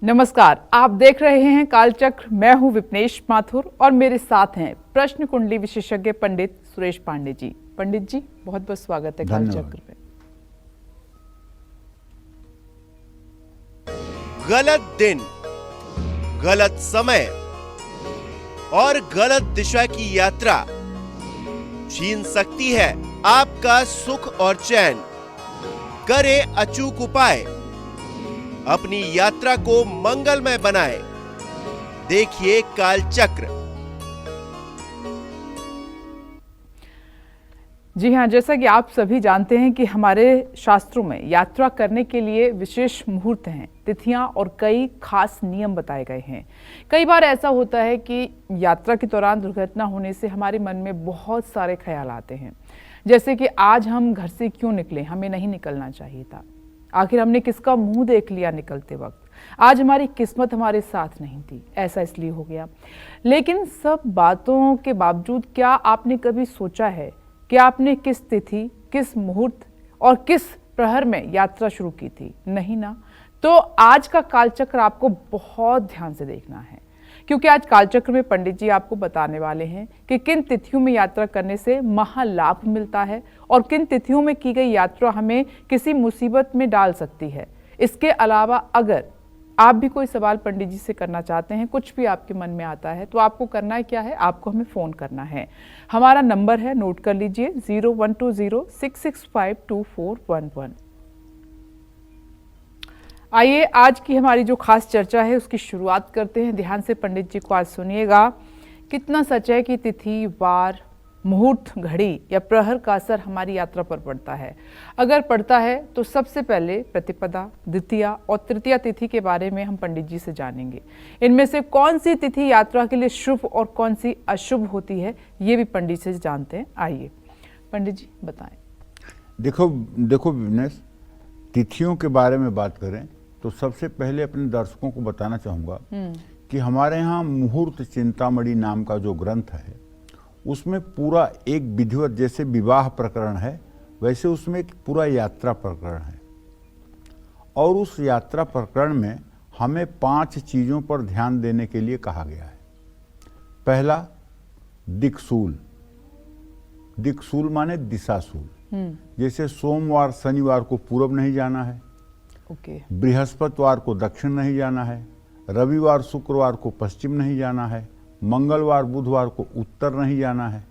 नमस्कार, आप देख रहे हैं कालचक्र। मैं हूं विपनेश माथुर और मेरे साथ हैं प्रश्न कुंडली विशेषज्ञ पंडित सुरेश पांडे जी। पंडित जी, बहुत बहुत स्वागत है कालचक्र में। गलत दिन, गलत समय और गलत दिशा की यात्रा छीन सकती है आपका सुख और चैन। करे अचूक उपाय, अपनी यात्रा को मंगलमय बनाए। देखिए कालचक्र। जी हाँ, जैसा कि आप सभी जानते हैं कि हमारे शास्त्रों में यात्रा करने के लिए विशेष मुहूर्त हैं, तिथियां और कई खास नियम बताए गए हैं। कई बार ऐसा होता है कि यात्रा के दौरान दुर्घटना होने से हमारे मन में बहुत सारे ख्याल आते हैं, जैसे कि आज हम घर से क्यों निकले, हमें नहीं निकलना चाहिए था। आखिर हमने किसका मुंह देख लिया निकलते वक्त, आज हमारी किस्मत हमारे साथ नहीं थी, ऐसा इसलिए हो गया। लेकिन सब बातों के बावजूद क्या आपने कभी सोचा है कि आपने किस तिथि, किस मुहूर्त और किस प्रहर में यात्रा शुरू की थी? नहीं ना। तो आज का कालचक्र आपको बहुत ध्यान से देखना है, क्योंकि आज कालचक्र में पंडित जी आपको बताने वाले हैं कि किन तिथियों में यात्रा करने से महालाभ मिलता है और किन तिथियों में की गई यात्रा हमें किसी मुसीबत में डाल सकती है। इसके अलावा अगर आप भी कोई सवाल पंडित जी से करना चाहते हैं, कुछ भी आपके मन में आता है, तो आपको करना है क्या है, आपको हमें फ़ोन करना है। हमारा नंबर है, नोट कर लीजिए, 0120-665-2411। आइए आज की हमारी जो खास चर्चा है उसकी शुरुआत करते हैं। ध्यान से पंडित जी को आज सुनिएगा। कितना सच है कि तिथि, वार, मुहूर्त, घड़ी या प्रहर का असर हमारी यात्रा पर पड़ता है? अगर पड़ता है तो सबसे पहले प्रतिपदा, द्वितीया और तृतीया तिथि के बारे में हम पंडित जी से जानेंगे। इनमें से कौन सी तिथि यात्रा के लिए शुभ और कौन सी अशुभ होती है, ये भी पंडित से जानते हैं। आइए पंडित जी बताएं। देखो विनेश, तिथियों के बारे में बात करें तो सबसे पहले अपने दर्शकों को बताना चाहूँगा कि हमारे यहाँ मुहूर्त चिंतामणि नाम का जो ग्रंथ है उसमें पूरा एक विधिवत, जैसे विवाह प्रकरण है वैसे उसमें एक पूरा यात्रा प्रकरण है। और उस यात्रा प्रकरण में हमें 5 चीज़ों पर ध्यान देने के लिए कहा गया है। पहला, दिक्सूल। दिक्सूल माने दिशासूल। जैसे सोमवार शनिवार को पूर्व नहीं जाना है, बृहस्पतिवार को दक्षिण नहीं जाना है, रविवार शुक्रवार को पश्चिम नहीं जाना है, मंगलवार बुधवार को उत्तर नहीं जाना है।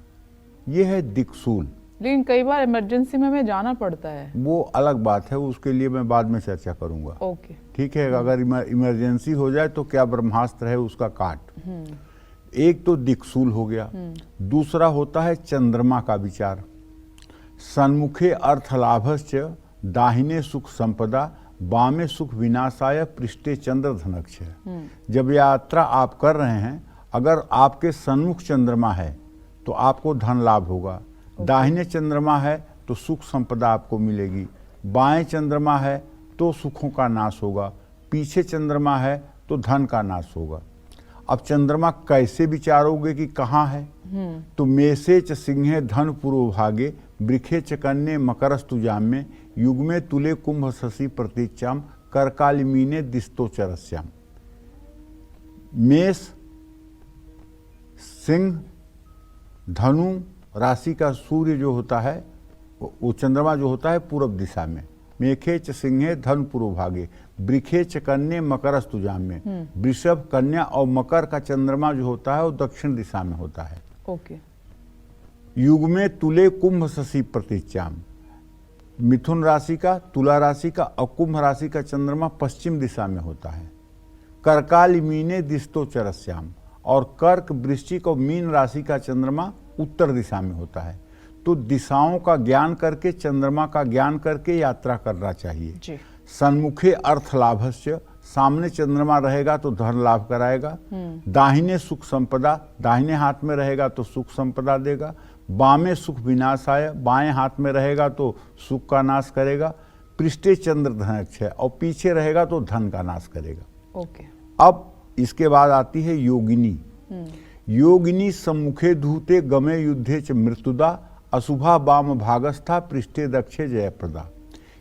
ये है दिक्सूल। लेकिन कई बार इमरजेंसी में हमें जाना पड़ता है, वो अलग बात है, उसके लिए मैं बाद में चर्चा करूंगा। ओके, ठीक है। अगर इमरजेंसी हो जाए तो क्या ब्रह्मास्त्र है उसका काट। एक तो दिक्सूल हो गया। दूसरा होता है चंद्रमा का विचार। सन्मुखे अर्थलाभश्च दाहिने सुख संपदा बामे सुख विनाशाय पृष्ठे चंद्र धनक्ष। जब यात्रा आप कर रहे हैं, अगर आपके सन्मुख चंद्रमा है तो आपको धन लाभ होगा, दाहिने चंद्रमा है तो सुख संपदा आपको मिलेगी, बाएं चंद्रमा है तो सुखों का नाश होगा, पीछे चंद्रमा है तो धन का नाश होगा। अब चंद्रमा कैसे विचारोगे कि कहाँ है? तो मेषे च सिंहे धन पूर्व भागे वृखे च कन्ये मकरस्तु जाम्ये युग्मे तुले कुंभ शशि प्रतीच्याम करकालिमीने दिस्तोचरस्याम। मेष, सिंह, धनु राशि का सूर्य जो होता है वो चंद्रमा जो होता है पूर्व दिशा में। मेखे च सिंहे धन पूर्व भागे वृखे च कन्ये मकरस्तु जाम्ये। वृषभ, कन्या और मकर का चंद्रमा जो होता है वो दक्षिण दिशा में होता है। ओके। युग में तुले कुंभ शशि प्रतीच्याम। मिथुन राशि का, तुला राशि का और कुंभ राशि का चंद्रमा पश्चिम दिशा में होता है। करकालिमीने दिस्तोचरस्याम। और कर्क, वृश्चिक और मीन राशि का चंद्रमा उत्तर दिशा में होता है। तो दिशाओं का ज्ञान करके, चंद्रमा का ज्ञान करके यात्रा करना चाहिए। सन्मुखे अर्थ लाभस्य, सामने चंद्रमा रहेगा तो धन लाभ कराएगा। दाहिने सुख संपदा, दाहिने हाथ में रहेगा तो सुख संपदा देगा। बामे सुख विनाशाय, बाएं हाथ में रहेगा तो सुख का नाश करेगा। पृष्ठे चंद्र धनक्ष है और पीछे रहेगा तो धन का नाश करेगा। ओके। अब इसके बाद आती है योगिनी। योगिनी सम्मुखे धूते गमे युद्धे च मृत्युदा अशुभा वाम भागस्था पृष्ठे दक्षे जयप्रदा।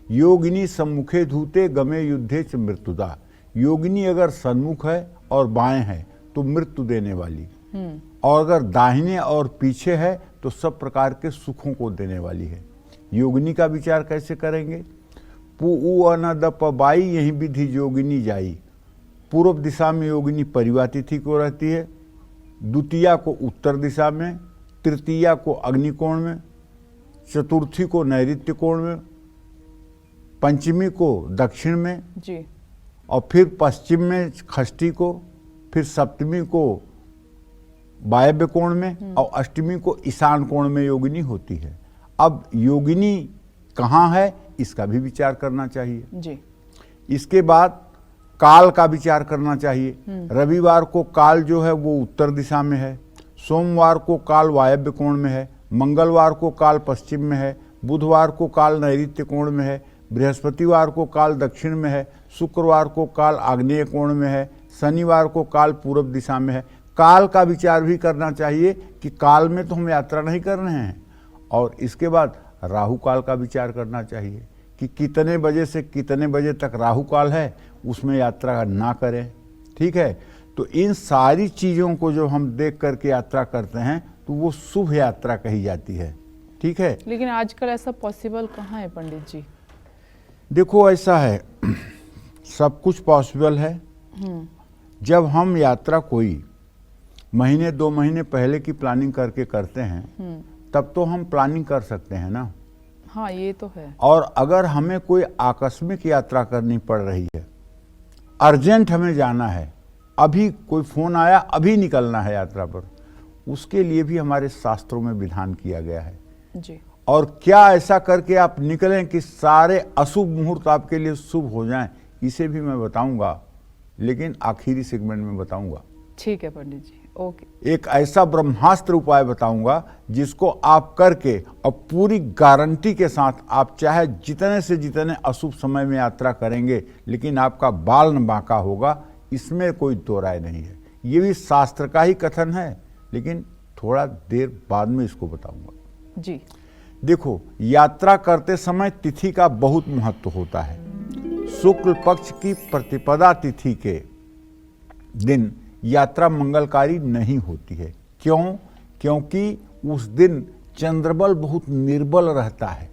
योगिनी सम्मुखे धूते गमे युद्धे च मृत्युदा। योगिनी अगर सन्मुख है और बाएं है तो मृत्यु देने वाली, और अगर दाहिने और पीछे है तो सब प्रकार के सुखों को देने वाली है। योगिनी का विचार कैसे करेंगे? पु उ अन द प बाई यही विधि योगिनी जाई। पूर्व दिशा में योगिनी परिवा तिथि को रहती है, द्वितीया को उत्तर दिशा में, तृतीया को अग्निकोण में, चतुर्थी को नैऋत्य कोण में, पंचमी को दक्षिण में जी, और फिर पश्चिम में षष्ठी को, फिर सप्तमी को वायव्य कोण में और अष्टमी को ईशान कोण में योगिनी होती है। अब योगिनी कहाँ है इसका भी विचार करना चाहिए। जी, इसके बाद काल का विचार करना चाहिए। रविवार को काल जो है वो उत्तर दिशा में है, सोमवार को काल वायव्य कोण में है, मंगलवार को काल पश्चिम में है, बुधवार को काल नैऋत्य कोण में है, बृहस्पतिवार को काल दक्षिण में है, शुक्रवार को काल आग्नेय कोण में है, शनिवार को काल पूर्व दिशा में है। काल का विचार भी करना चाहिए कि काल में तो हम यात्रा नहीं कर रहे हैं। और इसके बाद राहु काल का विचार करना चाहिए कि कितने बजे से कितने बजे तक राहु काल है, उसमें यात्रा ना करें। ठीक है, तो इन सारी चीज़ों को जो हम देख करके यात्रा करते हैं तो वो शुभ यात्रा कही जाती है। ठीक है, लेकिन आजकल ऐसा पॉसिबल कहाँ है पंडित जी? देखो ऐसा है, सब कुछ पॉसिबल है। जब हम यात्रा कोई महीने 2 महीने पहले की प्लानिंग करके करते हैं तब तो हम प्लानिंग कर सकते हैं ना। हाँ, ये तो है। और अगर हमें कोई आकस्मिक यात्रा करनी पड़ रही है, अर्जेंट हमें जाना है, अभी कोई फोन आया, अभी निकलना है यात्रा पर, उसके लिए भी हमारे शास्त्रों में विधान किया गया है। जी, और क्या ऐसा करके आप निकलें कि सारे अशुभ मुहूर्त आपके लिए शुभ हो जाएं, इसे भी मैं बताऊंगा, लेकिन आखिरी सेगमेंट में बताऊंगा। ठीक है पंडित जी, ओके। एक ऐसा ब्रह्मास्त्र उपाय बताऊंगा जिसको आप करके और पूरी गारंटी के साथ आप चाहे जितने से जितने अशुभ समय में यात्रा करेंगे, लेकिन आपका बाल न बांका होगा, इसमें कोई दो राय नहीं है। ये भी शास्त्र का ही कथन है, लेकिन थोड़ा देर बाद में इसको बताऊंगा। जी, देखो, यात्रा करते समय तिथि का बहुत महत्व होता है। शुक्ल पक्ष की प्रतिपदा तिथि के दिन यात्रा मंगलकारी नहीं होती है। क्यों? क्योंकि उस दिन चंद्रबल बहुत निर्बल रहता है।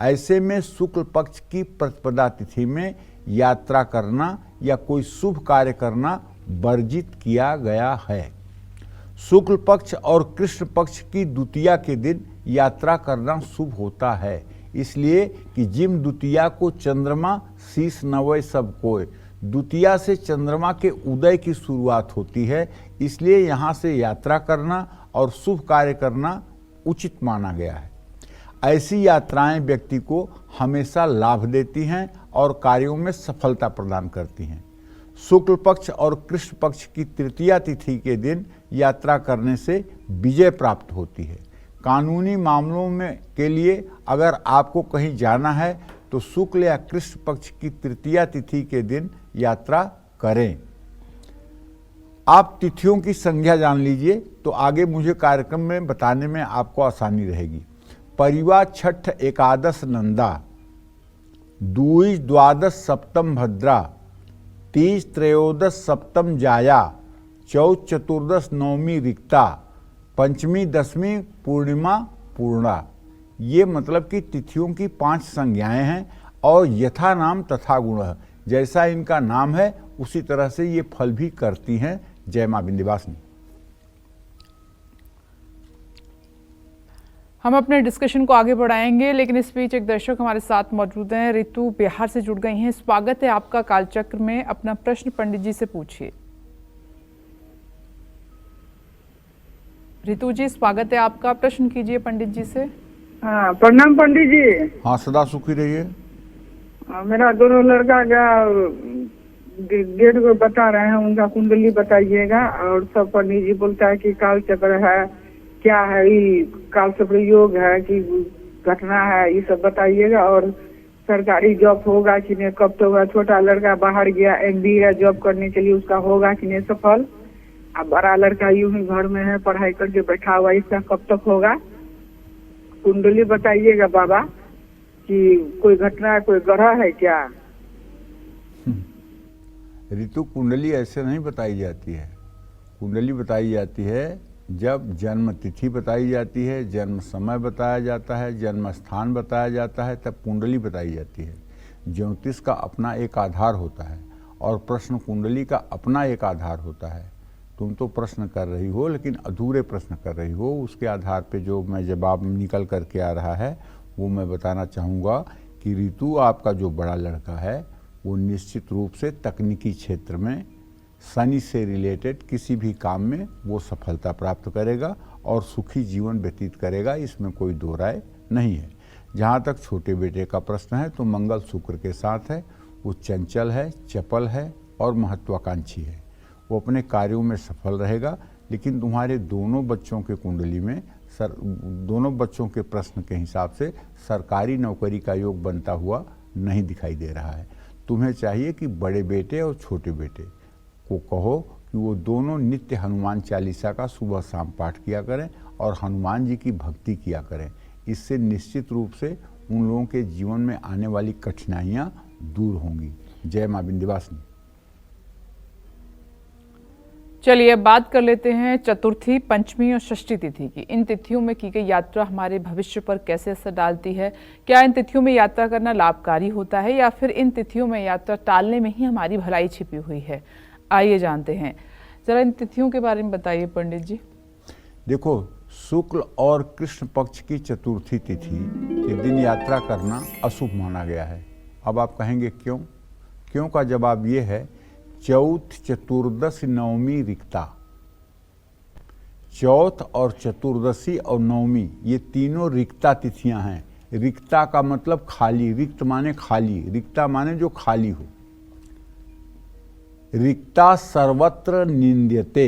ऐसे में शुक्ल पक्ष की प्रतिपदा तिथि में यात्रा करना या कोई शुभ कार्य करना वर्जित किया गया है। शुक्ल पक्ष और कृष्ण पक्ष की द्वितीया के दिन यात्रा करना शुभ होता है, इसलिए कि जिम द्वितीया को चंद्रमा शीश नवय सब कोय, द्वितीया से चंद्रमा के उदय की शुरुआत होती है, इसलिए यहाँ से यात्रा करना और शुभ कार्य करना उचित माना गया है। ऐसी यात्राएं व्यक्ति को हमेशा लाभ देती हैं और कार्यों में सफलता प्रदान करती हैं। शुक्ल पक्ष और कृष्ण पक्ष की तृतीया तिथि के दिन यात्रा करने से विजय प्राप्त होती है। कानूनी मामलों में के लिए अगर आपको कहीं जाना है तो शुक्ल या कृष्ण पक्ष की तृतीया तिथि के दिन यात्रा करें। आप तिथियों की संख्या जान लीजिए तो आगे मुझे कार्यक्रम में बताने में आपको आसानी रहेगी। परिवा छठ एकादश नंदा, द्विज द्वादश सप्तम भद्रा, तीज त्रयोदश सप्तम जाया, चौथ चतुर्दश नवमी रिक्ता, पंचमी दसवीं पूर्णिमा पूर्णा। ये मतलब कि तिथियों की 5 संज्ञाएं हैं और यथा नाम तथा गुण, जैसा इनका नाम है उसी तरह से ये फल भी करती हैं। जय मां विंध्यवासिनी। हम अपने डिस्कशन को आगे बढ़ाएंगे, लेकिन इस बीच एक दर्शक हमारे साथ मौजूद हैं। ऋतु बिहार से जुड़ गई हैं। स्वागत है आपका कालचक्र में। अपना प्रश्न पंडित जी से पूछिए। ऋतु जी, स्वागत है आपका, प्रश्न कीजिए पंडित जी से। हाँ, प्रणाम पंडित जी। हाँ, सदा सुखी रहिए। मेरा दोनों लड़का का डेट को बता रहे हैं, उनका कुंडली बताइएगा। और सब पंडित जी बोलता है कि काल चक्र है, क्या है ये काल चक्र योग है कि घटना है, ये सब बताइएगा। और सरकारी जॉब होगा कि नहीं, कब तो होगा। छोटा लड़का बाहर गया MBA जॉब करने के लिए, उसका होगा कि नहीं सफल। अब बड़ा लड़का यूं ही घर में है, पढ़ाई करके बैठा हुआ, इसका कब तक होगा। कुंडली बताइएगा बाबा कि कोई घटना, कोई ग्रह है क्या। ऋतु कुंडली ऐसे नहीं बताई जाती है। कुंडली बताई जाती है जब जन्म तिथि बताई जाती है, जन्म समय बताया जाता है, जन्म स्थान बताया जाता है, तब कुंडली बताई जाती है। ज्योतिष का अपना एक आधार होता है और प्रश्न कुंडली का अपना एक आधार होता है। तुम तो प्रश्न कर रही हो लेकिन अधूरे प्रश्न कर रही हो। उसके आधार पे जो मैं जवाब निकल करके आ रहा है वो मैं बताना चाहूँगा कि ऋतु आपका जो बड़ा लड़का है वो निश्चित रूप से तकनीकी क्षेत्र में शनि से रिलेटेड किसी भी काम में वो सफलता प्राप्त करेगा और सुखी जीवन व्यतीत करेगा, इसमें कोई दो राय नहीं है। जहाँ तक छोटे बेटे का प्रश्न है तो मंगल शुक्र के साथ है, वो चंचल है, चपल है और महत्वाकांक्षी है। वो अपने कार्यों में सफल रहेगा, लेकिन तुम्हारे दोनों बच्चों के कुंडली में दोनों बच्चों के प्रश्न के हिसाब से सरकारी नौकरी का योग बनता हुआ नहीं दिखाई दे रहा है। तुम्हें चाहिए कि बड़े बेटे और छोटे बेटे को कहो कि वो दोनों नित्य हनुमान चालीसा का सुबह शाम पाठ किया करें और हनुमान जी की भक्ति किया करें। इससे निश्चित रूप से उन लोगों के जीवन में आने वाली कठिनाइयाँ दूर होंगी। जय मां विंध्यवासिनी। चलिए अब बात कर लेते हैं चतुर्थी, पंचमी और षष्ठी तिथि की। इन तिथियों में की गई यात्रा हमारे भविष्य पर कैसे असर डालती है? क्या इन तिथियों में यात्रा करना लाभकारी होता है या फिर इन तिथियों में यात्रा टालने में ही हमारी भलाई छिपी हुई है? आइए जानते हैं। जरा इन तिथियों के बारे में बताइए पंडित जी। देखो, शुक्ल और कृष्ण पक्ष की चतुर्थी तिथि के दिन यात्रा करना अशुभ माना गया है। अब आप कहेंगे क्यों? क्यों का जवाब ये है, चौथ, चतुर्दशी, नवमी रिक्ता। चौथ और चतुर्दशी और नवमी ये तीनों रिक्ता तिथियां हैं। रिक्ता का मतलब खाली, रिक्त माने खाली, रिक्ता माने जो खाली हो। रिक्ता सर्वत्र निंद्यते,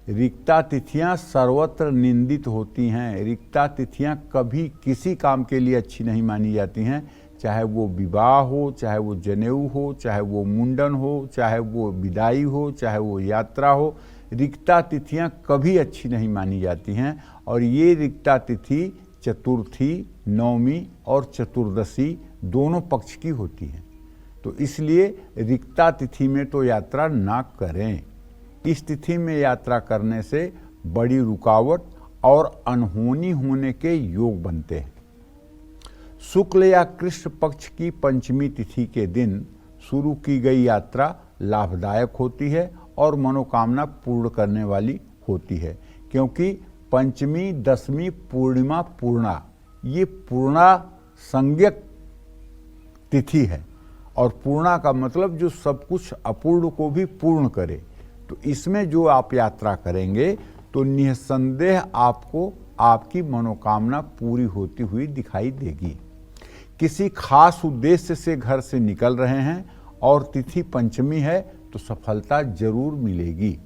रिक्ता तिथियां सर्वत्र निंदित होती हैं। रिक्ता तिथियां कभी किसी काम के लिए अच्छी नहीं मानी जाती हैं, चाहे वो विवाह हो, चाहे वो जनेऊ हो, चाहे वो मुंडन हो, चाहे वो विदाई हो, चाहे वो यात्रा हो। रिक्ता तिथियां कभी अच्छी नहीं मानी जाती हैं और ये रिक्ता तिथि चतुर्थी, नवमी और चतुर्दशी दोनों पक्ष की होती हैं। तो इसलिए रिक्ता तिथि में तो यात्रा ना करें। इस तिथि में यात्रा करने से बड़ी रुकावट और अनहोनी होने के योग बनते हैं। शुक्ल या कृष्ण पक्ष की पंचमी तिथि के दिन शुरू की गई यात्रा लाभदायक होती है और मनोकामना पूर्ण करने वाली होती है, क्योंकि पंचमी, दशमी, पूर्णिमा, पूर्णा ये पूर्णा संज्ञक तिथि है और पूर्णा का मतलब जो सब कुछ अपूर्ण को भी पूर्ण करे। तो इसमें जो आप यात्रा करेंगे तो निसंदेह आपको आपकी मनोकामना पूरी होती हुई दिखाई देगी। किसी खास उद्देश्य से घर से निकल रहे हैं और तिथि पंचमी है तो सफलता जरूर मिलेगी।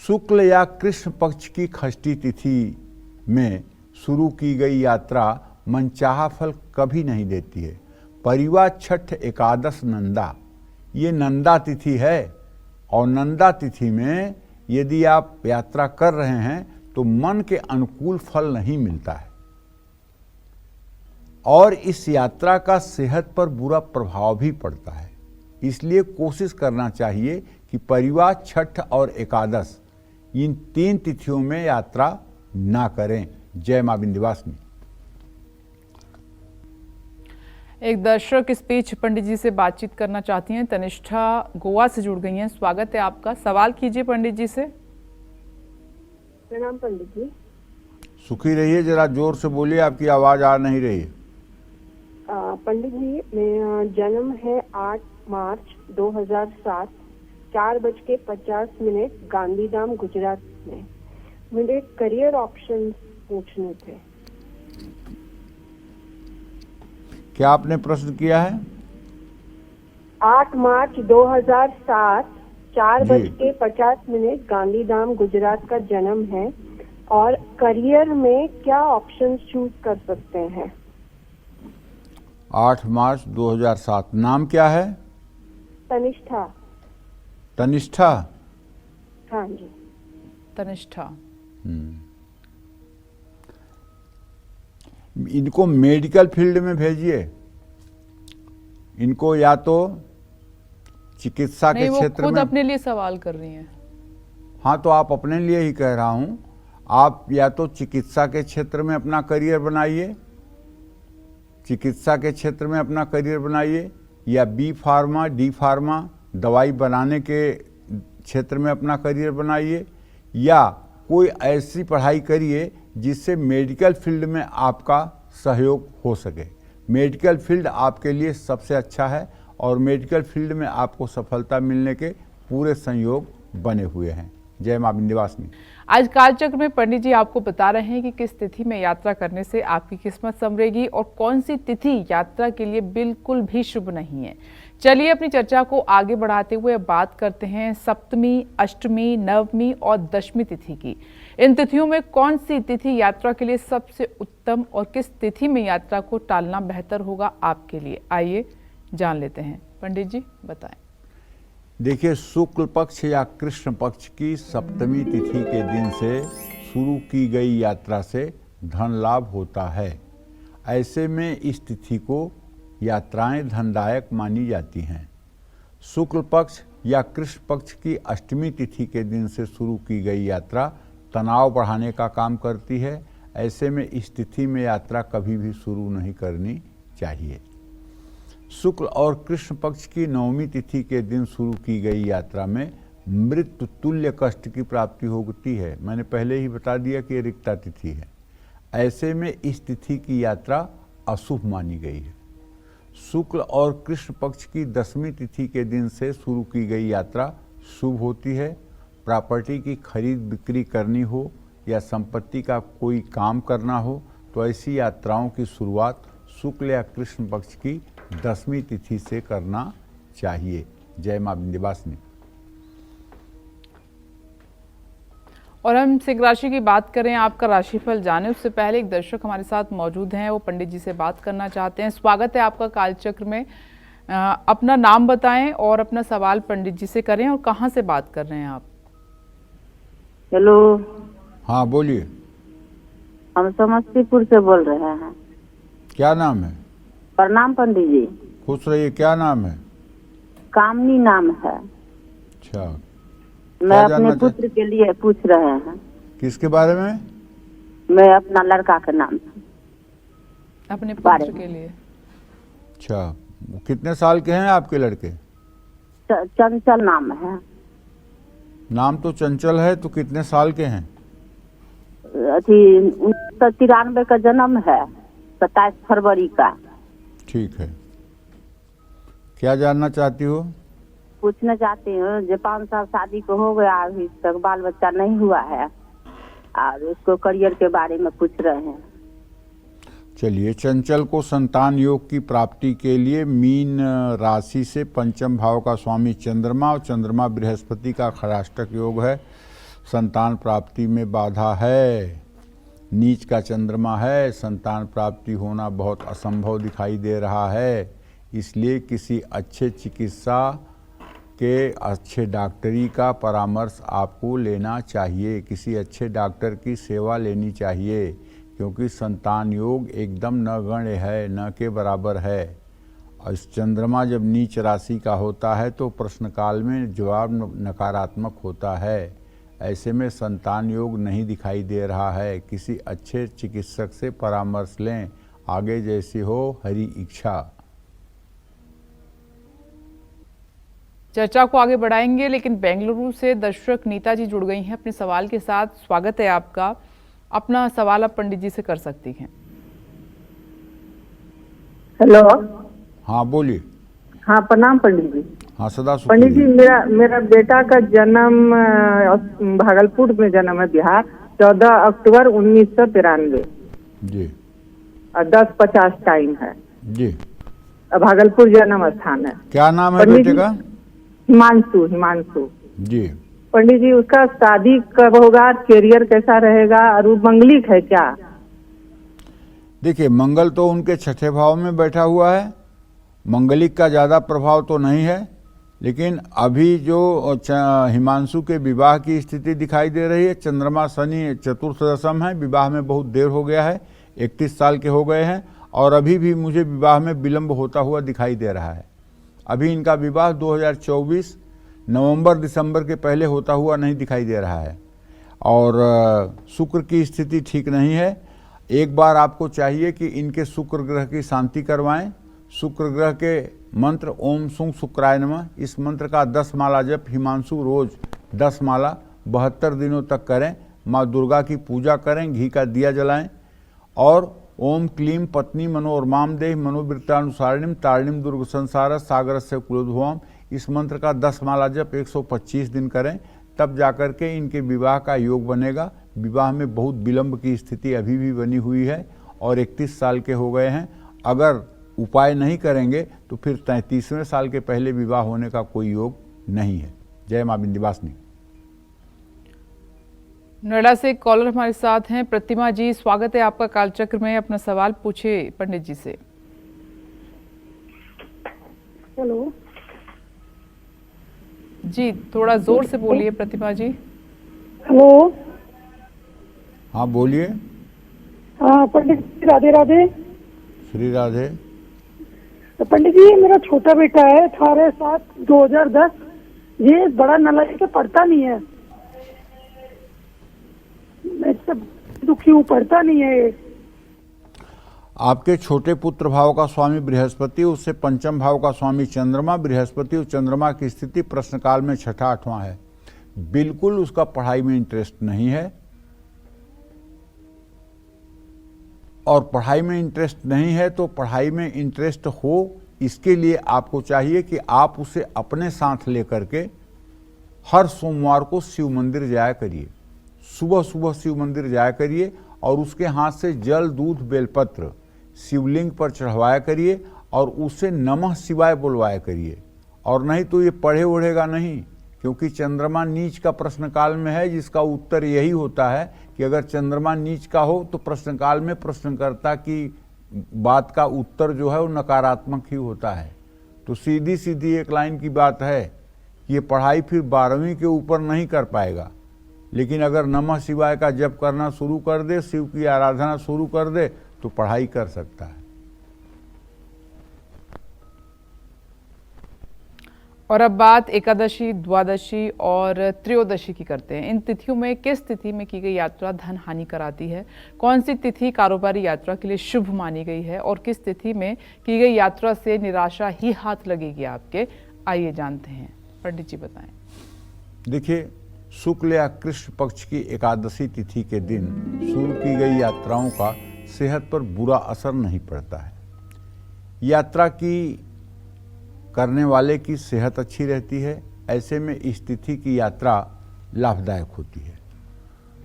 शुक्ल या कृष्ण पक्ष की षष्ठी तिथि में शुरू की गई यात्रा मनचाहा फल कभी नहीं देती है। परिवार छठ, एकादश, नंदा ये नंदा तिथि है और नंदा तिथि में यदि आप यात्रा कर रहे हैं तो मन के अनुकूल फल नहीं मिलता है और इस यात्रा का सेहत पर बुरा प्रभाव भी पड़ता है। इसलिए कोशिश करना चाहिए कि परिवार छठ और एकादश इन तीन तिथियों में यात्रा ना करें। जय मां विंध्यवासिनी। एक दर्शक इस बीच पंडित जी से बातचीत करना चाहती हैं। तनिष्ठा गोवा से जुड़ गई हैं। स्वागत है आपका। सवाल कीजिए पंडित जी से। प्रणाम पंडित जी। सुखी रहिए, जरा जोर से बोलिए, आपकी आवाज आ नहीं रही। पंडित जी, मेरा जन्म है 8 मार्च 2007, 4:50 गांधीधाम, गुजरात में। मुझे करियर ऑप्शंस पूछने थे। क्या आपने प्रश्न किया है? 8 मार्च 2007, 4:50 गांधीधाम, गुजरात का जन्म है और करियर में क्या ऑप्शंस चूज कर सकते हैं? 8 मार्च 2007। नाम क्या है? तनिष्ठा। तनिष्ठा? हाँ जी। तनिष्ठा। इनको मेडिकल फील्ड में भेजिए। इनको या तो चिकित्सा के नहीं, वो क्षेत्र खुद में। अपने लिए सवाल कर रही हैं। हाँ, तो आप अपने लिए ही कह रहा हूँ। आप या तो चिकित्सा के क्षेत्र में अपना करियर बनाइए, चिकित्सा के क्षेत्र में अपना करियर बनाइए, या बी फार्मा डी फार्मा दवाई बनाने के क्षेत्र में अपना करियर बनाइए, या कोई ऐसी पढ़ाई करिए जिससे मेडिकल फील्ड में आपका सहयोग हो सके। मेडिकल फील्ड आपके लिए सबसे अच्छा है और मेडिकल फील्ड में आपको सफलता मिलने के पूरे संयोग बने हुए हैं। जय मां विंध्यवासिनी। आज कालचक्र में पंडित जी आपको बता रहे हैं कि किस तिथि में यात्रा करने से आपकी किस्मत संवरेगी और कौन सी तिथि यात्रा के लिए बिल्कुल भी शुभ नहीं है। चलिए अपनी चर्चा को आगे बढ़ाते हुए बात करते हैं सप्तमी, अष्टमी, नवमी और दशमी तिथि की। इन तिथियों में कौन सी तिथि यात्रा के लिए सबसे उत्तम और किस तिथि में यात्रा को टालना बेहतर होगा आपके लिए, आइए जान लेते हैं। पंडित जी बताएं। देखिए, शुक्ल पक्ष या कृष्ण पक्ष की सप्तमी तिथि के दिन से शुरू की गई यात्रा से धन लाभ होता है। ऐसे में इस तिथि को यात्राएं धनदायक मानी जाती हैं। शुक्ल पक्ष या कृष्ण पक्ष की अष्टमी तिथि के दिन से शुरू की गई यात्रा तनाव बढ़ाने का काम करती है। ऐसे में इस तिथि में यात्रा कभी भी शुरू नहीं करनी चाहिए। शुक्ल और कृष्ण पक्ष की नवमी तिथि के दिन शुरू की गई यात्रा में मृत्यु तुल्य कष्ट की प्राप्ति होती है। मैंने पहले ही बता दिया कि ये रिक्ता तिथि है। ऐसे में इस तिथि की यात्रा अशुभ मानी गई है। शुक्ल और कृष्ण पक्ष की दशमी तिथि के दिन से शुरू की गई यात्रा शुभ होती है। प्रॉपर्टी की खरीद बिक्री करनी हो या संपत्ति का कोई काम करना हो तो ऐसी यात्राओं की शुरुआत शुक्ल या कृष्ण पक्ष की दशमी तिथि से करना चाहिए। जय मां विंध्यवासिनी। और हम सिंह राशि की बात करें, आपका राशिफल जाने उससे पहले एक दर्शक हमारे साथ मौजूद हैं, वो पंडित जी से बात करना चाहते हैं। स्वागत है आपका कालचक्र में। अपना नाम बताएं और अपना सवाल पंडित जी से करें और कहां से बात कर रहे हैं आप? हेलो। हाँ बोलिए। हम समस्तीपुर से बोल रहे हैं। क्या नाम है? प्रणाम पंडित जी। खुश रहिए। क्या नाम है? कामनी नाम है। अच्छा, मैं अपने पुत्र के लिए पूछ रहे हैं। किसके बारे में? मैं अपना लड़का के नाम से। अपने पुत्र के लिए। अच्छा, वो कितने साल के हैं आपके लड़के? चंचल नाम है। नाम तो चंचल है, तो कितने साल के हैं? 1993 का जन्म है, 27 फरवरी का। ठीक है, क्या जानना चाहती हो? पूछना चाहती हूँ, जो 5 साल शादी को हो गया, अभी तक बाल बच्चा नहीं हुआ है और उसको करियर के बारे में पूछ रहे हैं। चलिए, चंचल को संतान योग की प्राप्ति के लिए मीन राशि से पंचम भाव का स्वामी चंद्रमा और चंद्रमा बृहस्पति का खराष्टक योग है। संतान प्राप्ति में बाधा है, नीच का चंद्रमा है, संतान प्राप्ति होना बहुत असंभव दिखाई दे रहा है। इसलिए किसी अच्छे चिकित्सा के, अच्छे डॉक्टरी का परामर्श आपको लेना चाहिए। किसी अच्छे डॉक्टर की सेवा लेनी चाहिए, क्योंकि संतान योग एकदम नगण्य है, न के बराबर है। और चंद्रमा जब नीच राशि का होता है तो प्रश्नकाल में जवाब नकारात्मक होता है। ऐसे में संतान योग नहीं दिखाई दे रहा है। किसी अच्छे चिकित्सक से परामर्श लें, आगे जैसी हो हरि इच्छा। चर्चा को आगे बढ़ाएंगे, लेकिन बेंगलुरु से दर्शक नीता जी जुड़ गई हैं अपने सवाल के साथ। स्वागत है आपका। अपना सवाल आप पंडित जी से कर सकती हैं। हेलो। हाँ बोलिए। हाँ प्रणाम पंडित जी। हाँ सदा सुखी पंडित जी, रहिए। मेरा बेटा का जन्म भागलपुर में जन्म है, बिहार, 14 अक्टूबर 1993 जी। और 10:50 टाइम है जी। भागलपुर जन्म स्थान है। क्या नाम है पंडित बेटे जी, का? हिमांशु। जी। पंडित जी, उसका शादी कब होगा, करियर कैसा रहेगा और वो मंगलिक है क्या? देखिए, मंगल तो उनके छठे भाव में बैठा हुआ है, मंगलिक का ज़्यादा प्रभाव तो नहीं है। लेकिन अभी जो हिमांशु के विवाह की स्थिति दिखाई दे रही है, चंद्रमा शनि चतुर्थ दशम है, विवाह में बहुत देर हो गया है, 31 साल के हो गए हैं और अभी भी मुझे विवाह में विलंब होता हुआ दिखाई दे रहा है। अभी इनका विवाह 2024 नवंबर दिसंबर के पहले होता हुआ नहीं दिखाई दे रहा है। और शुक्र की स्थिति ठीक नहीं है। एक बार आपको चाहिए कि इनके शुक्र ग्रह की शांति करवाएं। शुक्र ग्रह के मंत्र ओम सुं शुक्राय नमः, इस मंत्र का 10 माला जप हिमांशु रोज 10 माला 72 दिनों तक करें। माँ दुर्गा की पूजा करें, घी का दिया जलाएं और ओम क्लीम पत्नी मनोरमाम देह मनोवृत्तानुसारिणीम तारिणीम दुर्ग संसार सागर से कुलोद्भवम, इस मंत्र का 10 माला जप 125 दिन करें, तब जाकर के इनके विवाह का योग बनेगा। विवाह में बहुत विलंब की स्थिति अभी भी बनी हुई है और 31 साल के हो गए हैं। अगर उपाय नहीं करेंगे तो फिर 33वें साल के पहले विवाह होने का कोई योग नहीं है। जय मां विंध्यवासिनी। नोएडा से कॉलर हमारे साथ हैं प्रतिमा जी, स्वागत है आपका कालचक्र में। अपना सवाल पूछिए पंडित जी से। हेलो जी, थोड़ा जोर से बोलिए प्रतिमा जी। हेलो। हाँ बोलिए। हाँ पंडित जी, राधे राधे। श्री राधे। पंडित जी, मेरा छोटा बेटा है 18/7/2010। ये बड़ा नालायक है, पढ़ता नहीं है। मैं सब दुखी हूँ, पढ़ता नहीं है ये। आपके छोटे पुत्र भाव का स्वामी बृहस्पति, उससे पंचम भाव का स्वामी चंद्रमा, बृहस्पति और चंद्रमा की स्थिति प्रश्न काल में 6ठा 8वां है। बिल्कुल उसका पढ़ाई में इंटरेस्ट नहीं है और पढ़ाई में इंटरेस्ट नहीं है तो पढ़ाई में इंटरेस्ट हो इसके लिए आपको चाहिए कि आप उसे अपने साथ लेकर के हर सोमवार को शिव मंदिर जाया करिए। सुबह सुबह शिव मंदिर जाया करिए और उसके हाथ से जल दूध बेलपत्र शिवलिंग पर चढ़वाया करिए और उससे नमः शिवाय बोलवाया करिए। और नहीं तो ये पढ़े ओढ़ेगा नहीं, क्योंकि चंद्रमा नीच का प्रश्न काल में है, जिसका उत्तर यही होता है कि अगर चंद्रमा नीच का हो तो प्रश्न काल में प्रश्नकर्ता की बात का उत्तर जो है वो नकारात्मक ही होता है। तो सीधी सीधी एक लाइन की बात है कि ये पढ़ाई फिर 12वीं के ऊपर नहीं कर पाएगा, लेकिन अगर नमः शिवाय का जप करना शुरू कर दे, शिव की आराधना शुरू कर दे तो पढ़ाई कर सकता है। और अब बात एकादशी, द्वादशी और त्रयोदशी की करते हैं। इन तिथियों में किस तिथि में की गई यात्रा धन हानि कराती है? कौन सी तिथि कारोबारी यात्रा के लिए शुभ मानी गई है और किस तिथि में की गई यात्रा से निराशा ही हाथ लगेगी आपके? आइए जानते हैं, पंडित जी बताएं। देखिए, शुक्ल या कृष्ण पक्ष की एकादशी तिथि के दिन शुरू की गई यात्राओं का सेहत पर बुरा असर नहीं पड़ता है। यात्रा की करने वाले की सेहत अच्छी रहती है। ऐसे में इस तिथि की यात्रा लाभदायक होती है।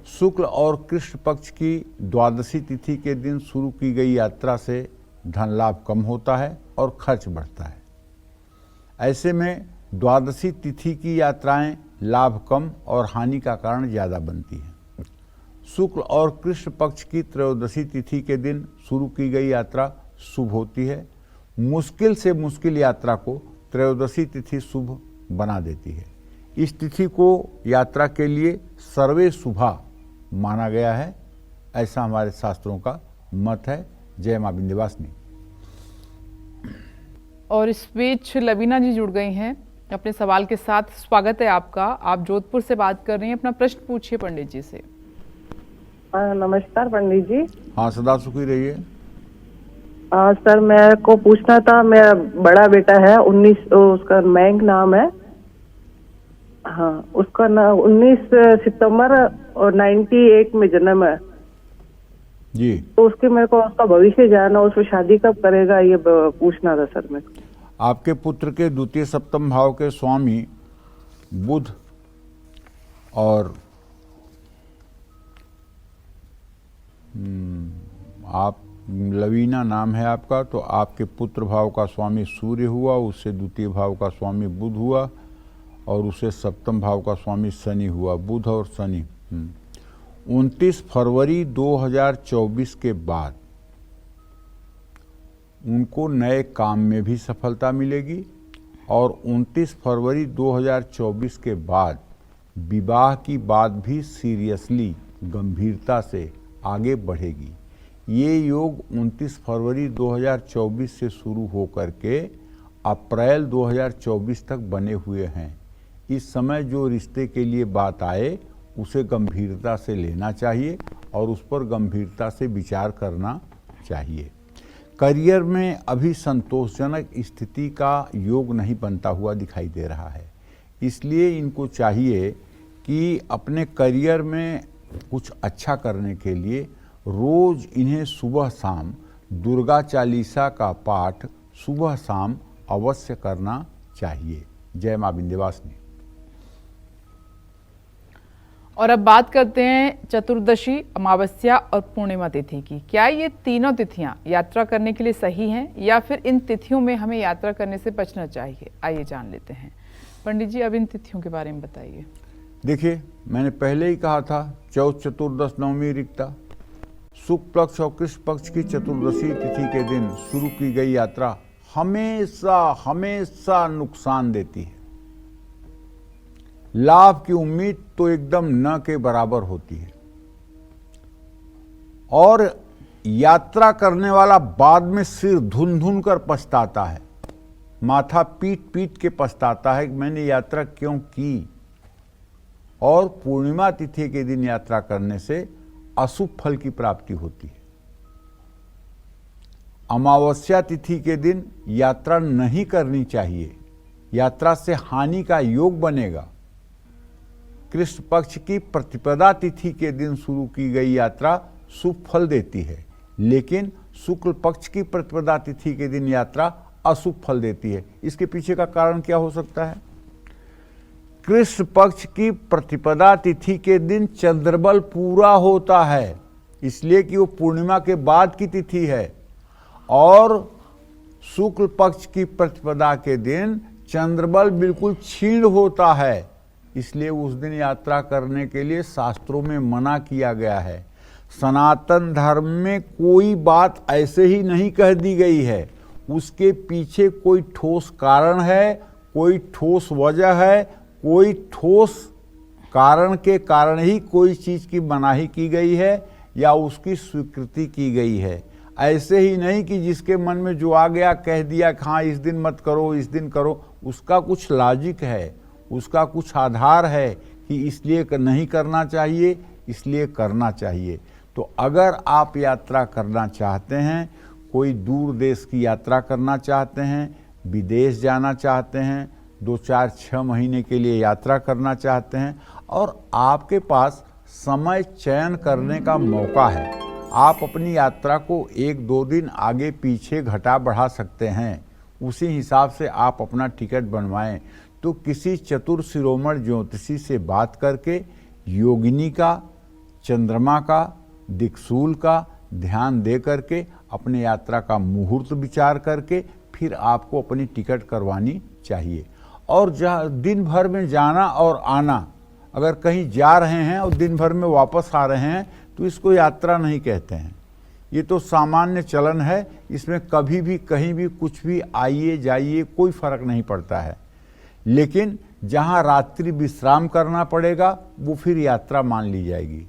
शुक्ल और कृष्ण पक्ष की द्वादशी तिथि के दिन शुरू की गई यात्रा से धन लाभ कम होता है और खर्च बढ़ता है। ऐसे में द्वादशी तिथि की यात्राएं लाभ कम और हानि का कारण ज़्यादा बनती हैं। शुक्ल और कृष्ण पक्ष की त्रयोदशी तिथि के दिन शुरू की गई यात्रा शुभ होती है। मुश्किल से मुश्किल यात्रा को त्रयोदशी तिथि शुभ बना देती है। इस तिथि को यात्रा के लिए सर्वे शुभा माना गया है, ऐसा हमारे शास्त्रों का मत है। जय मां विंध्यवासिनी। और इस बीच लवीना जी जुड़ गई हैं अपने सवाल के साथ। स्वागत है आपका। आप जोधपुर से बात कर रही हैं, अपना प्रश्न पूछिए पंडित जी से। नमस्कार पंडित जी। हाँ, सदा सुखी रहिए। सर, मेरे को पूछना था, मेरा बड़ा बेटा है 19, उसका मयंक नाम है। हाँ, उसका ना 19 सितंबर और 98 में जन्म है जी। तो उसके मेरे को उसका भविष्य जानना, उसको शादी कब करेगा ये पूछना था सर मेरे को। आपके पुत्र के द्वितीय सप्तम भाव के स्वामी बुध और आप लवीना नाम है आपका, तो आपके पुत्र भाव का स्वामी सूर्य हुआ, उससे द्वितीय भाव का स्वामी बुध हुआ और उससे सप्तम भाव का स्वामी शनि हुआ। बुध और शनि 29 फरवरी 2024 के बाद उनको नए काम में भी सफलता मिलेगी और 29 फरवरी 2024 के बाद विवाह की बात भी सीरियसली गंभीरता से आगे बढ़ेगी। ये योग 29 फरवरी 2024 से शुरू होकर के अप्रैल 2024 तक बने हुए हैं। इस समय जो रिश्ते के लिए बात आए उसे गंभीरता से लेना चाहिए और उस पर गंभीरता से विचार करना चाहिए। करियर में अभी संतोषजनक स्थिति का योग नहीं बनता हुआ दिखाई दे रहा है, इसलिए इनको चाहिए कि अपने करियर में कुछ अच्छा करने के लिए रोज इन्हें सुबह शाम दुर्गा चालीसा का पाठ सुबह शाम अवश्य करना चाहिए। जय मां विंध्यवासिनी। और अब बात करते हैं चतुर्दशी, अमावस्या और पूर्णिमा तिथि की। क्या ये तीनों तिथियां यात्रा करने के लिए सही हैं या फिर इन तिथियों में हमें यात्रा करने से बचना चाहिए? आइए जान लेते हैं। पंडित जी, अब इन तिथियों के बारे में बताइए। देखिए, मैंने पहले ही कहा था चौथ, चतुर्दश, नवमी रिक्ता। शुक्ल पक्ष और कृष्ण पक्ष की चतुर्दशी तिथि के दिन शुरू की गई यात्रा हमेशा हमेशा नुकसान देती है। लाभ की उम्मीद तो एकदम न के बराबर होती है और यात्रा करने वाला बाद में सिर धुन धुन कर पछताता है, माथा पीट पीट के पछताता है कि मैंने यात्रा क्यों की। और पूर्णिमा तिथि के दिन यात्रा करने से अशुभ फल की प्राप्ति होती है। अमावस्या तिथि के दिन यात्रा नहीं करनी चाहिए, यात्रा से हानि का योग बनेगा। कृष्ण पक्ष की प्रतिपदा तिथि के दिन शुरू की गई यात्रा शुभ फल देती है, लेकिन शुक्ल पक्ष की प्रतिपदा तिथि के दिन यात्रा अशुभ फल देती है। इसके पीछे का कारण क्या हो सकता है? कृष्ण पक्ष की प्रतिपदा तिथि के दिन चंद्रबल पूरा होता है, इसलिए कि वो पूर्णिमा के बाद की तिथि है, और शुक्ल पक्ष की प्रतिपदा के दिन चंद्रबल बिल्कुल क्षीण होता है, इसलिए उस दिन यात्रा करने के लिए शास्त्रों में मना किया गया है। सनातन धर्म में कोई बात ऐसे ही नहीं कह दी गई है, उसके पीछे कोई ठोस कारण है, कोई ठोस वजह है, कोई ठोस कारण के कारण ही कोई चीज़ की मनाही की गई है या उसकी स्वीकृति की गई है। ऐसे ही नहीं कि जिसके मन में जो आ गया कह दिया कि हाँ इस दिन मत करो, इस दिन करो। उसका कुछ लॉजिक है, उसका कुछ आधार है कि इसलिए नहीं करना चाहिए, इसलिए करना चाहिए। तो अगर आप यात्रा करना चाहते हैं, कोई दूर देश की यात्रा करना चाहते हैं, विदेश जाना चाहते हैं, 2, 4, 6 महीने के लिए यात्रा करना चाहते हैं और आपके पास समय चयन करने का मौका है, आप अपनी यात्रा को 1-2 दिन आगे पीछे घटा बढ़ा सकते हैं। उसी हिसाब से आप अपना टिकट बनवाएं। तो किसी चतुर शिरोमणि ज्योतिषी से बात करके योगिनी का, चंद्रमा का, दिक्सूल का ध्यान दे करके अपने यात्रा का मुहूर्त विचार करके फिर आपको अपनी टिकट करवानी चाहिए। और दिन भर में जाना और आना, अगर कहीं जा रहे हैं और दिन भर में वापस आ रहे हैं तो इसको यात्रा नहीं कहते हैं। ये तो सामान्य चलन है, इसमें कभी भी कहीं भी कुछ भी आइए जाइए कोई फर्क नहीं पड़ता है। लेकिन जहां रात्रि विश्राम करना पड़ेगा वो फिर यात्रा मान ली जाएगी।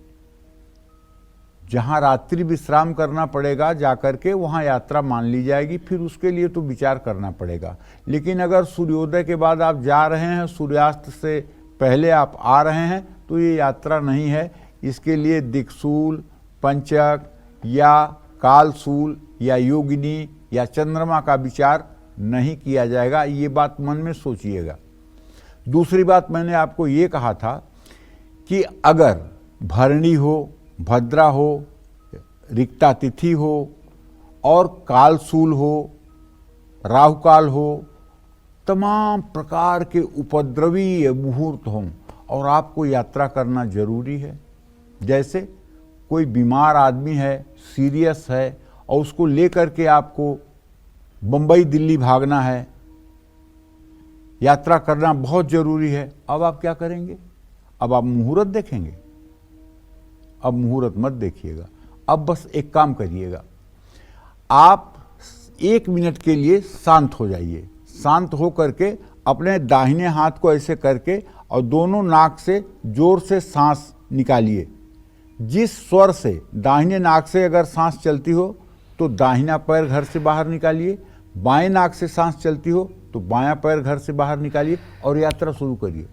जहां रात्रि विश्राम करना पड़ेगा जाकर के वहां यात्रा मान ली जाएगी, फिर उसके लिए तो विचार करना पड़ेगा। लेकिन अगर सूर्योदय के बाद आप जा रहे हैं, सूर्यास्त से पहले आप आ रहे हैं, तो ये यात्रा नहीं है। इसके लिए दिक्सूल, पंचक या कालसूल या योगिनी या चंद्रमा का विचार नहीं किया जाएगा, ये बात मन में सोचिएगा। दूसरी बात मैंने आपको ये कहा था कि अगर भरणी हो, भद्रा हो, रिक्ता तिथि हो और कालसूल हो, राहुकाल हो, तमाम प्रकार के उपद्रवी मुहूर्त हों और आपको यात्रा करना जरूरी है। जैसे कोई बीमार आदमी है, सीरियस है और उसको लेकर के आपको बम्बई दिल्ली भागना है, यात्रा करना बहुत जरूरी है। अब आप क्या करेंगे? अब आप मुहूर्त देखेंगे? अब मुहूर्त मत देखिएगा। अब बस एक काम करिएगा, आप 1 मिनट के लिए शांत हो जाइए। शांत हो करके अपने दाहिने हाथ को ऐसे करके और दोनों नाक से जोर से सांस निकालिए। जिस स्वर से दाहिने नाक से अगर सांस चलती हो तो दाहिना पैर घर से बाहर निकालिए, बाएं नाक से सांस चलती हो तो बायां पैर घर से बाहर निकालिए और यात्रा शुरू करिए।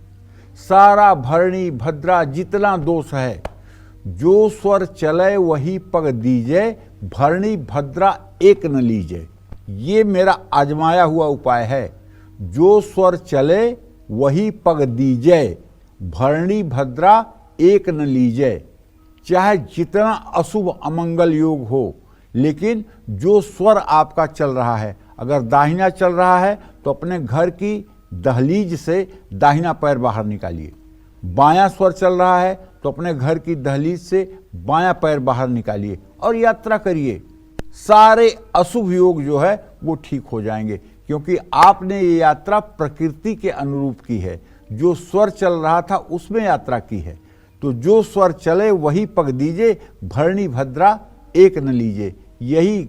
सारा भरणी भद्रा जितना दोष है, जो स्वर चले वही पग दीजे, भरणी भद्रा एक न लीजे। ये मेरा आजमाया हुआ उपाय है। जो स्वर चले वही पग दीजे, भरणी भद्रा एक न लीजे। चाहे जितना अशुभ अमंगल योग हो, लेकिन जो स्वर आपका चल रहा है, अगर दाहिना चल रहा है तो अपने घर की दहलीज से दाहिना पैर बाहर निकालिए। बायां स्वर चल रहा है तो अपने घर की दहलीज से बायां पैर बाहर निकालिए और यात्रा करिए। सारे अशुभ योग जो है वो ठीक हो जाएंगे, क्योंकि आपने ये यात्रा प्रकृति के अनुरूप की है। जो स्वर चल रहा था उसमें यात्रा की है। तो जो स्वर चले वही पग दीजे, भरणी भद्रा एक न लीजिए। यही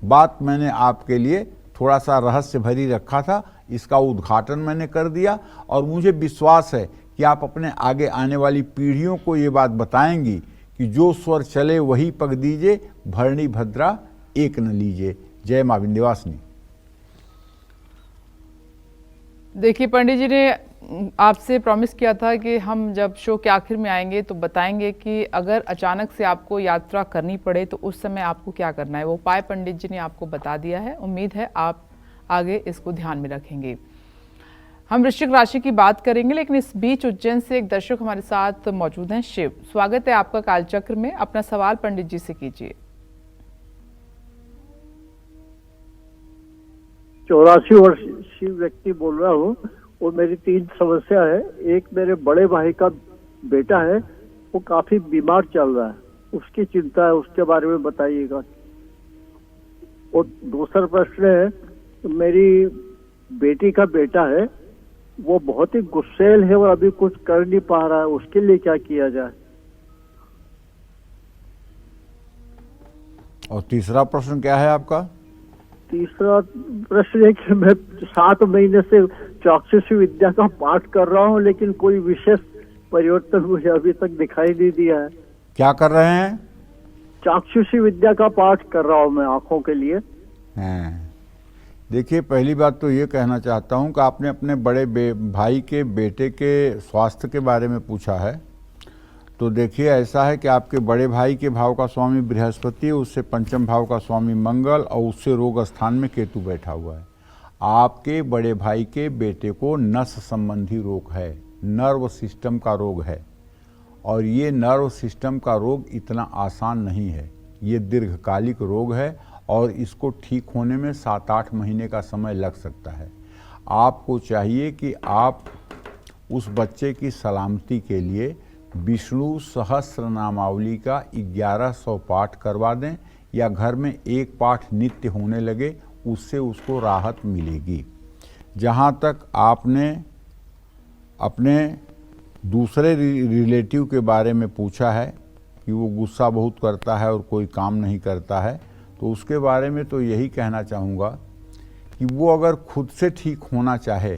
बात मैंने आपके लिए थोड़ा सा रहस्य भरी रखा था, इसका उद्घाटन मैंने कर दिया और मुझे विश्वास है कि आप अपने आगे आने वाली पीढ़ियों को ये बात बताएंगी कि जो स्वर चले वही पग दीजिए, भरणी भद्रा एक न लीजिए। जय मां विंध्यवासिनी। देखिए पंडित जी ने आपसे प्रॉमिस किया था कि हम जब शो के आखिर में आएंगे तो बताएंगे कि अगर अचानक से आपको यात्रा करनी पड़े तो उस समय आपको क्या करना है। वो उपाय पंडित जी ने आपको बता दिया है। उम्मीद है आप आगे इसको ध्यान में रखेंगे। हम वृश्चिक राशि की बात करेंगे, लेकिन इस बीच उज्जैन से एक दर्शक हमारे साथ मौजूद हैं। शिव, स्वागत है आपका कालचक्र में। अपना सवाल पंडित जी से कीजिए। 84 वर्षीय व्यक्ति बोल रहा हूँ और मेरी 3 समस्या है। एक, मेरे बड़े भाई का बेटा है, वो काफी बीमार चल रहा है, उसकी चिंता है, उसके बारे में बताइएगा। और दूसरा प्रश्न है, मेरी बेटी का बेटा है, वो बहुत ही गुस्सैल है और अभी कुछ कर नहीं पा रहा है, उसके लिए क्या किया जाए। और तीसरा प्रश्न क्या है आपका? तीसरा प्रश्न है कि मैं 7 महीने से चाक्षुषी विद्या का पाठ कर रहा हूँ, लेकिन कोई विशेष परिवर्तन मुझे अभी तक दिखाई नहीं दिया है। क्या कर रहे हैं? चाक्षुषी विद्या का पाठ कर रहा हूँ मैं आंखों के लिए। देखिए, पहली बात तो ये कहना चाहता हूँ कि आपने अपने बड़े भाई के बेटे के स्वास्थ्य के बारे में पूछा है। तो देखिए, ऐसा है कि आपके बड़े भाई के भाव का स्वामी बृहस्पति, उससे पंचम भाव का स्वामी मंगल और उससे रोग स्थान में केतु बैठा हुआ है। आपके बड़े भाई के बेटे को नस संबंधी रोग है, नर्व सिस्टम का रोग है। और ये नर्व सिस्टम का रोग इतना आसान नहीं है, ये दीर्घकालिक रोग है और इसको ठीक होने में 7-8 महीने का समय लग सकता है। आपको चाहिए कि आप उस बच्चे की सलामती के लिए विष्णु सहस्त्र नामावली का 1100 पाठ करवा दें, या घर में एक पाठ नित्य होने लगे, उससे उसको राहत मिलेगी। जहाँ तक आपने अपने दूसरे रिलेटिव के बारे में पूछा है कि वो गुस्सा बहुत करता है और कोई काम नहीं करता है, तो उसके बारे में तो यही कहना चाहूँगा कि वो अगर खुद से ठीक होना चाहे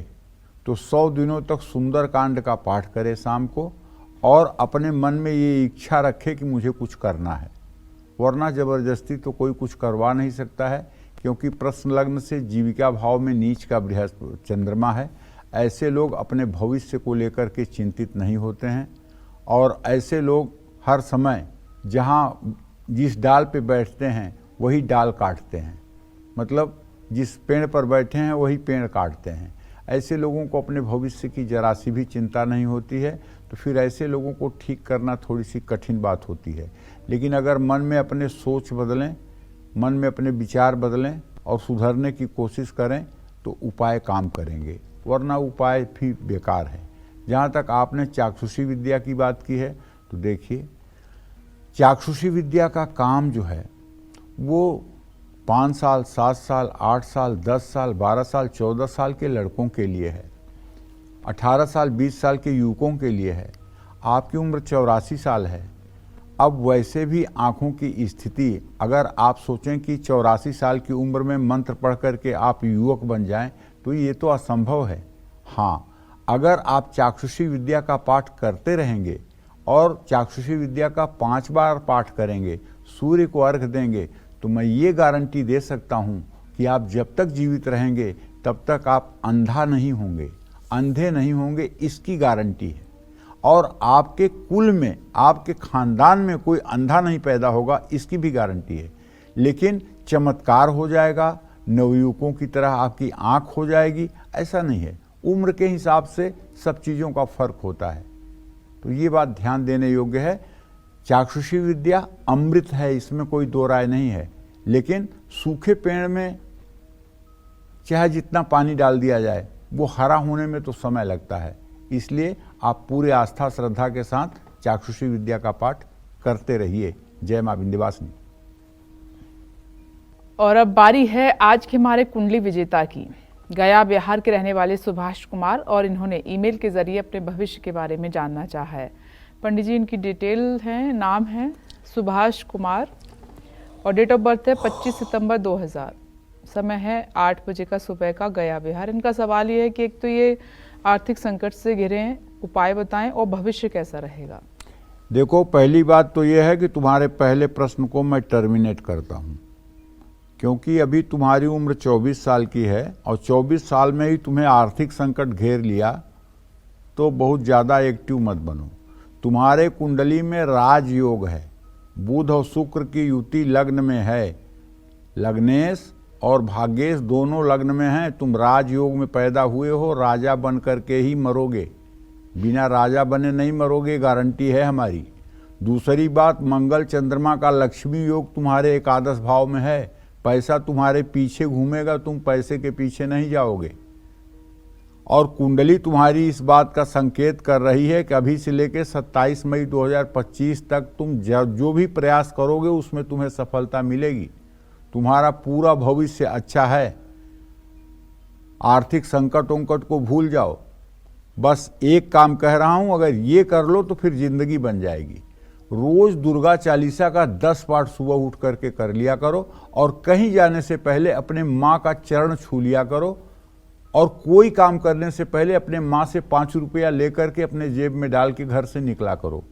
तो 100 दिनों तक सुंदरकांड का पाठ करे शाम को, और अपने मन में ये इच्छा रखे कि मुझे कुछ करना है। वरना ज़बरदस्ती तो कोई कुछ करवा नहीं सकता है, क्योंकि प्रश्न लग्न से जीविका भाव में नीच का बृहस्पति चंद्रमा है। ऐसे लोग अपने भविष्य को लेकर के चिंतित नहीं होते हैं, और ऐसे लोग हर समय जहाँ जिस डाल पे बैठते हैं वही डाल काटते हैं, मतलब जिस पेड़ पर बैठे हैं वही पेड़ काटते हैं। ऐसे लोगों को अपने भविष्य की जरा सी भी चिंता नहीं होती है, तो फिर ऐसे लोगों को ठीक करना थोड़ी सी कठिन बात होती है। लेकिन अगर मन में अपने सोच बदलें, मन में अपने विचार बदलें और सुधरने की कोशिश करें तो उपाय काम करेंगे, वरना उपाय भी बेकार है। जहाँ तक आपने चाक्षुषी विद्या की बात की है, तो देखिए, चाक्षुषी विद्या का काम जो है वो 5 साल, 7 साल, 8 साल, 10 साल, 12 साल, 14 साल के लड़कों के लिए है, 18 साल, 20 साल के युवकों के लिए है। आपकी उम्र 84 साल है। अब वैसे भी आँखों की स्थिति, अगर आप सोचें कि 84 साल की उम्र में मंत्र पढ़ करके आप युवक बन जाएं, तो ये तो असंभव है। हाँ, अगर आप चाक्षुषी विद्या का पाठ करते रहेंगे और चाक्षुषी विद्या का 5 बार पाठ करेंगे, सूर्य को अर्घ देंगे, तो मैं ये गारंटी दे सकता हूँ कि आप जब तक जीवित रहेंगे तब तक आप अंधा नहीं होंगे, अंधे नहीं होंगे, इसकी गारंटी है। और आपके कुल में, आपके खानदान में कोई अंधा नहीं पैदा होगा, इसकी भी गारंटी है। लेकिन चमत्कार हो जाएगा, नवयुवकों की तरह आपकी आंख हो जाएगी, ऐसा नहीं है। उम्र के हिसाब से सब चीज़ों का फर्क होता है। तो ये बात ध्यान देने योग्य है। चाक्षुषी विद्या अमृत है, इसमें कोई दो राय नहीं है। लेकिन सूखे पेड़ में चाहे जितना पानी डाल दिया जाए, वो हरा होने में तो समय लगता है। इसलिए आप पूरे आस्था श्रद्धा के साथ चाक्षुषी विद्या का पाठ करते रहिए। जय मां विंध्यवासिनी। और अब बारी है आज के हमारे कुंडली विजेता की। गया बिहार के रहने वाले सुभाष कुमार, और इन्होंने ईमेल के जरिए अपने भविष्य के बारे में जानना चाहा है। पंडित जी, इनकी डिटेल है, नाम है सुभाष कुमार और डेट ऑफ बर्थ है 25 सितंबर 2000। समय है 8 बजे का सुबह का, गया बिहार। इनका सवाल ये है कि एक तो ये आर्थिक संकट से घिरे हैं, उपाय बताएं, और भविष्य कैसा रहेगा। देखो, पहली बात तो यह है कि तुम्हारे पहले प्रश्न को मैं टर्मिनेट करता हूं, क्योंकि अभी तुम्हारी उम्र 24 साल की है और 24 साल में ही तुम्हें आर्थिक संकट घेर लिया, तो बहुत ज़्यादा एक्टिव मत बनो। तुम्हारे कुंडली में राजयोग है, बुध और शुक्र की युति लग्न में है। लग्नेश और भाग्येश दोनों लग्न में हैं। तुम राजयोग में पैदा हुए हो, राजा बन करके ही मरोगे, बिना राजा बने नहीं मरोगे, गारंटी है हमारी। दूसरी बात, मंगल चंद्रमा का लक्ष्मी योग तुम्हारे एकादश भाव में है। पैसा तुम्हारे पीछे घूमेगा, तुम पैसे के पीछे नहीं जाओगे। और कुंडली तुम्हारी इस बात का संकेत कर रही है कि अभी से लेकर 27 मई 2025 तक तुम जो भी प्रयास करोगे उसमें तुम्हें सफलता मिलेगी। तुम्हारा पूरा भविष्य अच्छा है। आर्थिक संकट को भूल जाओ। बस एक काम कह रहा हूं, अगर ये कर लो तो फिर जिंदगी बन जाएगी। रोज दुर्गा चालीसा का 10 पाठ सुबह उठ करके कर लिया करो, और कहीं जाने से पहले अपने माँ का चरण छू लिया करो, और कोई काम करने से पहले अपने माँ से 5 रुपया लेकर के अपने जेब में डाल के घर से निकला करो,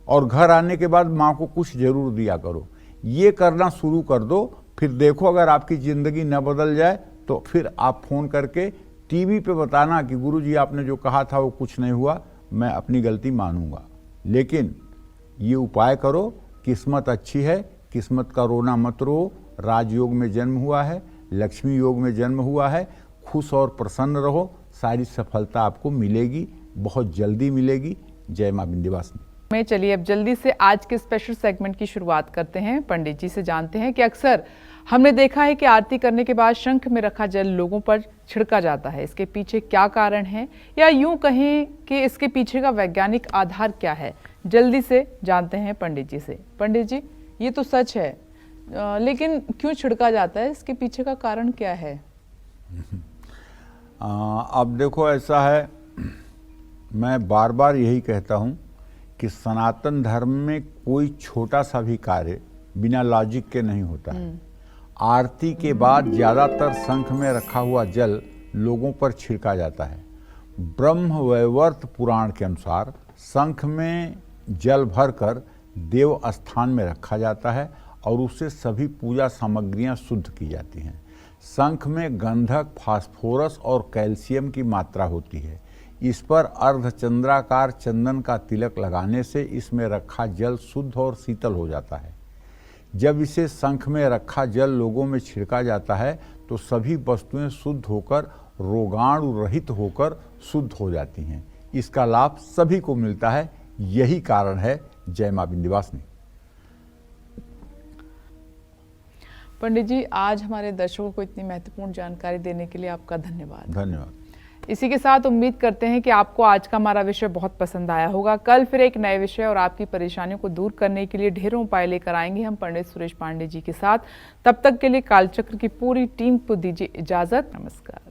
और घर आने के बाद माँ को कुछ जरूर दिया करो। ये करना शुरू कर दो, फिर देखो अगर आपकी ज़िंदगी न बदल जाए तो फिर आप फ़ोन करके टीवी पे बताना कि गुरुजी आपने जो कहा था वो कुछ नहीं हुआ, मैं अपनी गलती मानूंगा। लेकिन ये उपाय करो, किस्मत अच्छी है, किस्मत का रोना मत रो। राजयोग में जन्म हुआ है, लक्ष्मी योग में जन्म हुआ है। खुश और प्रसन्न रहो, सारी सफलता आपको मिलेगी, बहुत जल्दी मिलेगी। जय मां विंध्यवासिनी। में चलिए अब जल्दी से आज के स्पेशल सेगमेंट की शुरुआत करते हैं। पंडित जी से जानते हैं कि अक्सर हमने देखा है कि आरती करने के बाद शंख में रखा जल लोगों पर छिड़का जाता है। इसके पीछे क्या कारण है, या यूं कहें कि इसके पीछे का वैज्ञानिक आधार क्या है? जल्दी से जानते हैं पंडित जी से। पंडित जी, ये तो सच है, लेकिन क्यों छिड़का जाता है? इसके पीछे का कारण क्या है? अब देखो, ऐसा है, मैं बार बार यही कहता हूं कि सनातन धर्म में कोई छोटा सा भी कार्य बिना लॉजिक के नहीं होता है। आरती के बाद ज्यादातर शंख में रखा हुआ जल लोगों पर छिड़का जाता है। ब्रह्म वैवर्त पुराण के अनुसार शंख में जल भरकर देव स्थान में रखा जाता है और उससे सभी पूजा सामग्रियां शुद्ध की जाती हैं। शंख में गंधक, फास्फोरस और कैल्शियम की मात्रा होती है। इस पर अर्धचंद्राकार चंदन का तिलक लगाने से इसमें रखा जल शुद्ध और शीतल हो जाता है। जब इसे शंख में रखा जल लोगों में छिड़का जाता है तो सभी वस्तुएं शुद्ध होकर, रोगाणु रहित होकर शुद्ध हो जाती हैं। इसका लाभ सभी को मिलता है, यही कारण है। जय मां विंध्यवासिनी। पंडित जी, आज हमारे दर्शकों को इतनी महत्वपूर्ण जानकारी देने के लिए आपका धन्यवाद। धन्यवाद। इसी के साथ उम्मीद करते हैं कि आपको आज का हमारा विषय बहुत पसंद आया होगा। कल फिर एक नए विषय और आपकी परेशानियों को दूर करने के लिए ढेरों उपाय लेकर आएंगे हम पंडित सुरेश पांडे जी के साथ। तब तक के लिए कालचक्र की पूरी टीम को दीजिए इजाजत। नमस्कार।